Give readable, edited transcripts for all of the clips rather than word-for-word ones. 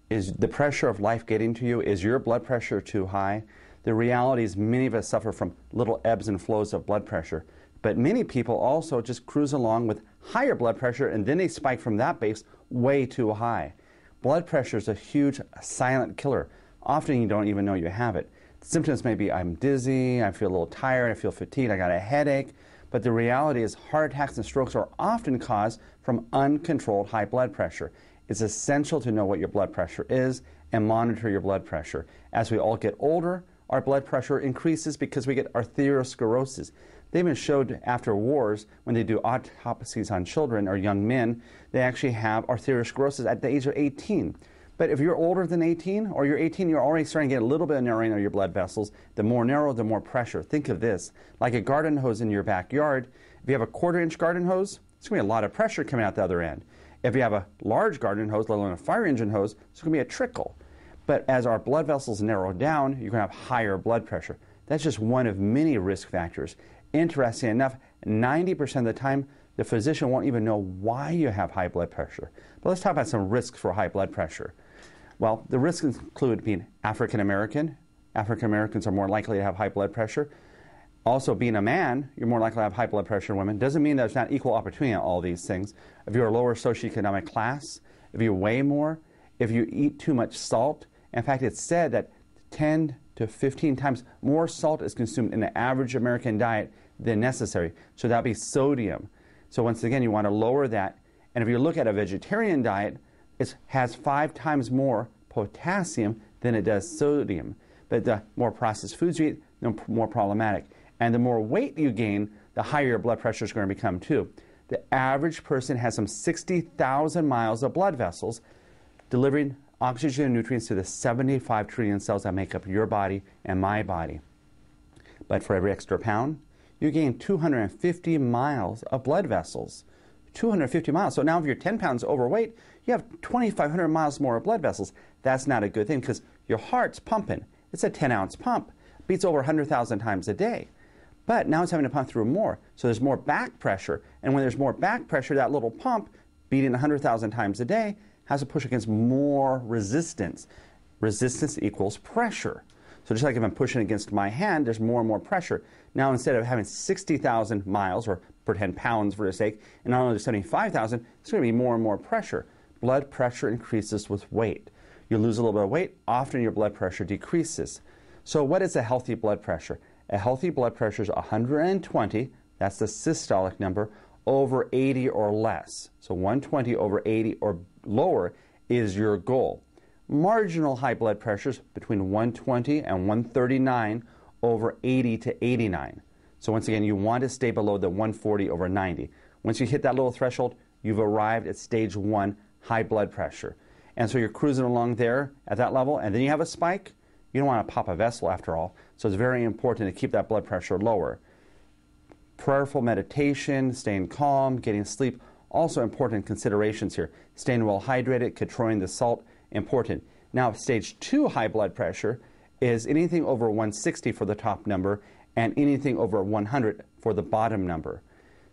Is the pressure of life getting to you? Is your blood pressure too high? The reality is many of us suffer from little ebbs and flows of blood pressure. But many people also just cruise along with higher blood pressure, and then they spike from that base way too high. Blood pressure is a huge silent killer. Often you don't even know you have it. The symptoms may be I'm dizzy, I feel a little tired, I feel fatigued, I got a headache. But the reality is heart attacks and strokes are often caused from uncontrolled high blood pressure. It's essential to know what your blood pressure is and monitor your blood pressure. As we all get older, our blood pressure increases because we get arteriosclerosis. They even showed after wars, when they do autopsies on children or young men, they actually have arteriosclerosis at the age of 18. But if you're older than 18, or you're 18, you're already starting to get a little bit of narrowing of your blood vessels. The more narrow, the more pressure. Think of this, like a garden hose in your backyard. If you have a 1/4-inch garden hose, it's going to be a lot of pressure coming out the other end. If you have a large garden hose, let alone a fire engine hose, it's going to be a trickle. But as our blood vessels narrow down, you're going to have higher blood pressure. That's just one of many risk factors. Interesting enough, 90% of the time, the physician won't even know why you have high blood pressure. But let's talk about some risks for high blood pressure. Well, the risks include being African American. African Americans are more likely to have high blood pressure. Also, being a man, you're more likely to have high blood pressure in women. Doesn't mean there's not equal opportunity in all these things. If you're a lower socioeconomic class, if you weigh more, if you eat too much salt. In fact, it's said that 10 to 15 times more salt is consumed in the average American diet than necessary. So that would be sodium. So once again, you want to lower that. And if you look at a vegetarian diet, it has 5 times more potassium than it does sodium. But the more processed foods you eat, the more problematic. And the more weight you gain, the higher your blood pressure is going to become too. The average person has some 60,000 miles of blood vessels delivering oxygen and nutrients to the 75 trillion cells that make up your body and my body. But for every extra pound, you gain 250 miles of blood vessels. 250 miles. So now if you're 10 pounds overweight, you have 2,500 miles more of blood vessels. That's not a good thing because your heart's pumping. It's a 10-ounce pump. Beats over 100,000 times a day. But now it's having to pump through more. So there's more back pressure. And when there's more back pressure, that little pump beating 100,000 times a day has to push against more resistance. Resistance equals pressure. So just like if I'm pushing against my hand, there's more and more pressure. Now instead of having 60,000 miles, or per 10 pounds for the sake, and not only 75,000, it's going to be more and more pressure. Blood pressure increases with weight. You lose a little bit of weight, often your blood pressure decreases. So what is a healthy blood pressure? A healthy blood pressure is 120, that's the systolic number, over 80 or less. So 120 over 80 or lower is your goal. Marginal high blood pressures between 120 and 139 over 80 to 89. So once again, you want to stay below the 140 over 90. Once you hit that little threshold, you've arrived at stage 1 high blood pressure. And so you're cruising along there at that level, and then you have a spike. You don't want to pop a vessel after all. So it's very important to keep that blood pressure lower. Prayerful meditation, staying calm, getting sleep, also important considerations here. Staying well hydrated, controlling the salt, important. Now, stage 2 high blood pressure is anything over 160 for the top number and anything over 100 for the bottom number.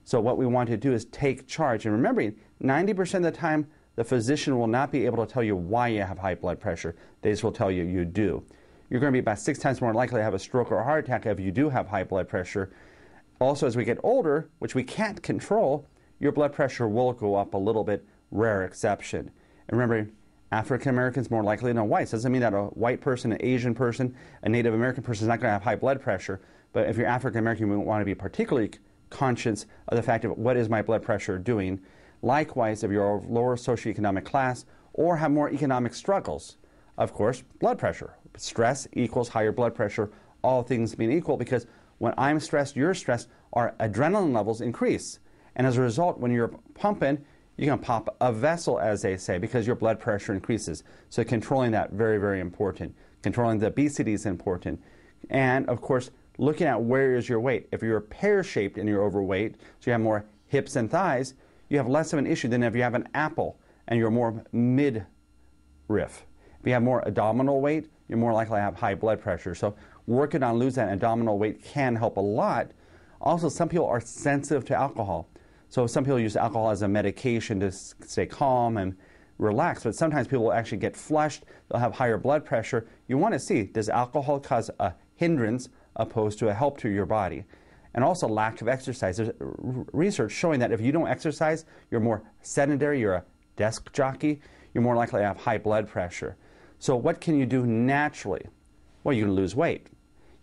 So what we want to do is take charge. And remembering, 90% of the time, the physician will not be able to tell you why you have high blood pressure. They just will tell you you do. You're going to be about 6 times more likely to have a stroke or a heart attack if you do have high blood pressure. Also, as we get older, which we can't control, your blood pressure will go up a little bit, rare exception. And remember, African Americans more likely than whites. Doesn't mean that a white person, an Asian person, a Native American person is not going to have high blood pressure. But if you're African American, you want to be particularly conscious of the fact of what is my blood pressure doing. Likewise, if you're of lower socioeconomic class or have more economic struggles, of course, blood pressure. Stress equals higher blood pressure, all things being equal, because when I'm stressed, you're stressed, our adrenaline levels increase. And as a result, when you're pumping, you can pop a vessel, as they say, because your blood pressure increases. So controlling that, very, very important. Controlling the obesity is important. And, of course, looking at where is your weight. If you're pear-shaped and you're overweight, so you have more hips and thighs, you have less of an issue than if you have an apple and you're more midriff. If you have more abdominal weight, you're more likely to have high blood pressure. So working on losing that abdominal weight can help a lot. Also, some people are sensitive to alcohol. So some people use alcohol as a medication to stay calm and relaxed, but sometimes people will actually get flushed, they'll have higher blood pressure. You want to see, does alcohol cause a hindrance opposed to a help to your body? And also lack of exercise. There's research showing that if you don't exercise, you're more sedentary, you're a desk jockey, you're more likely to have high blood pressure. So what can you do naturally? Well, you can lose weight.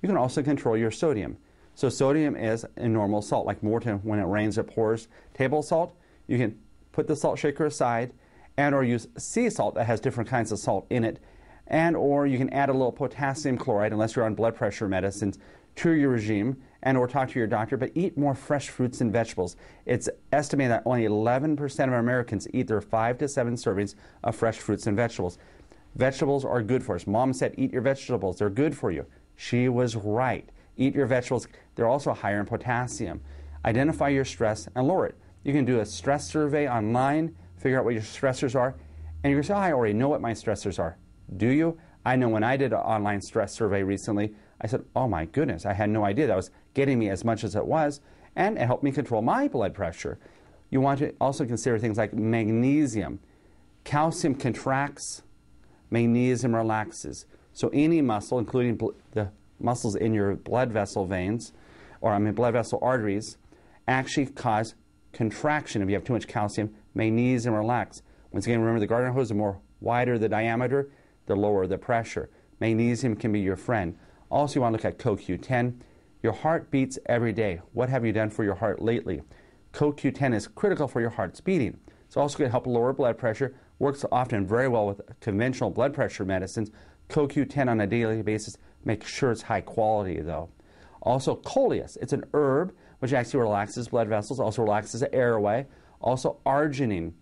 You can also control your sodium. So sodium is a normal salt, like Morton, when it rains it pours. Table salt, you can put the salt shaker aside and or use sea salt that has different kinds of salt in it, and or you can add a little potassium chloride, unless you're on blood pressure medicines, to your regime, and or talk to your doctor, but eat more fresh fruits and vegetables. It's estimated that only 11% of Americans eat their 5 to 7 servings of fresh fruits and vegetables. Vegetables are good for us. Mom said, eat your vegetables, they're good for you. She was right. Eat your vegetables. They're also higher in potassium. Identify your stress and lower it. You can do a stress survey online, figure out what your stressors are, and you're going to say, oh, I already know what my stressors are. Do you? I know when I did an online stress survey recently, I said, oh my goodness, I had no idea that was getting me as much as it was, and it helped me control my blood pressure. You want to also consider things like magnesium. Calcium contracts, magnesium relaxes. So any muscle, including the muscles in your blood vessel veins, or blood vessel arteries, actually cause contraction if you have too much calcium. Magnesium relax. Once again, remember the garden hose, the more wider the diameter, the lower the pressure. Magnesium can be your friend. Also, you want to look at CoQ10. Your heart beats every day. What have you done for your heart lately? CoQ10 is critical for your heart's beating. It's also going to help lower blood pressure. Works often very well with conventional blood pressure medicines. CoQ10 on a daily basis. Make sure it's high quality, though. Also, coleus. It's an herb which actually relaxes blood vessels, also relaxes the airway. Also, arginine.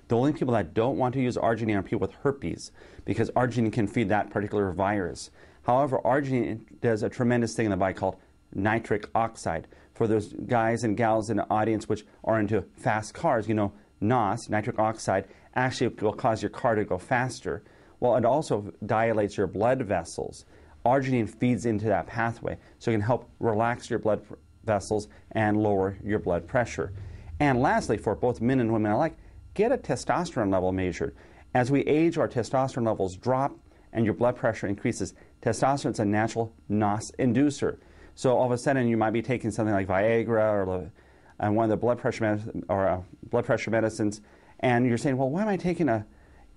The only people that don't want to use arginine are people with herpes, because arginine can feed that particular virus. However, arginine does a tremendous thing in the body called nitric oxide. For those guys and gals in the audience which are into fast cars, you know, NOS, nitric oxide, actually will cause your car to go faster. Well, it also dilates your blood vessels. Arginine feeds into that pathway, so it can help relax your blood vessels and lower your blood pressure. And lastly, for both men and women alike, get a testosterone level measured. As we age, our testosterone levels drop and your blood pressure increases. Testosterone is a natural NOS inducer. So all of a sudden you might be taking something like Viagra or one of the blood pressure medicines, and you're saying, well, why am I taking a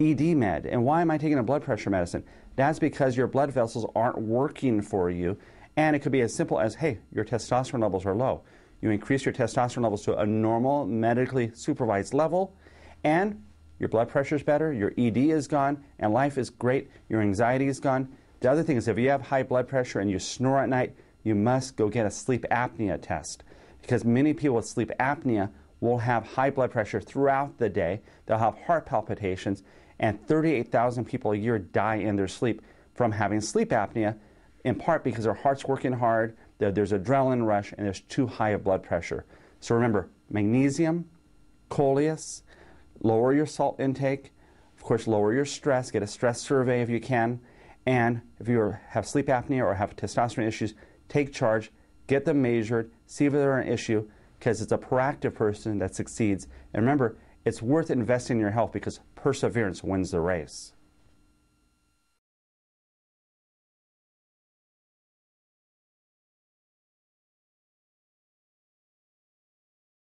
ED med, and why am I taking a blood pressure medicine? That's because your blood vessels aren't working for you, and it could be as simple as, hey, your testosterone levels are low. You increase your testosterone levels to a normal, medically supervised level, and your blood pressure is better, your ED is gone, and life is great, your anxiety is gone. The other thing is, if you have high blood pressure and you snore at night, you must go get a sleep apnea test, because many people with sleep apnea will have high blood pressure throughout the day. They'll have heart palpitations, and 38,000 people a year die in their sleep from having sleep apnea, in part because their heart's working hard, there's adrenaline rush, and there's too high a blood pressure. So remember, magnesium, coleus, lower your salt intake, of course lower your stress, get a stress survey if you can, and if you have sleep apnea or have testosterone issues, take charge, get them measured, see if they're an issue, because it's a proactive person that succeeds. And remember, it's worth investing in your health, because perseverance wins the race.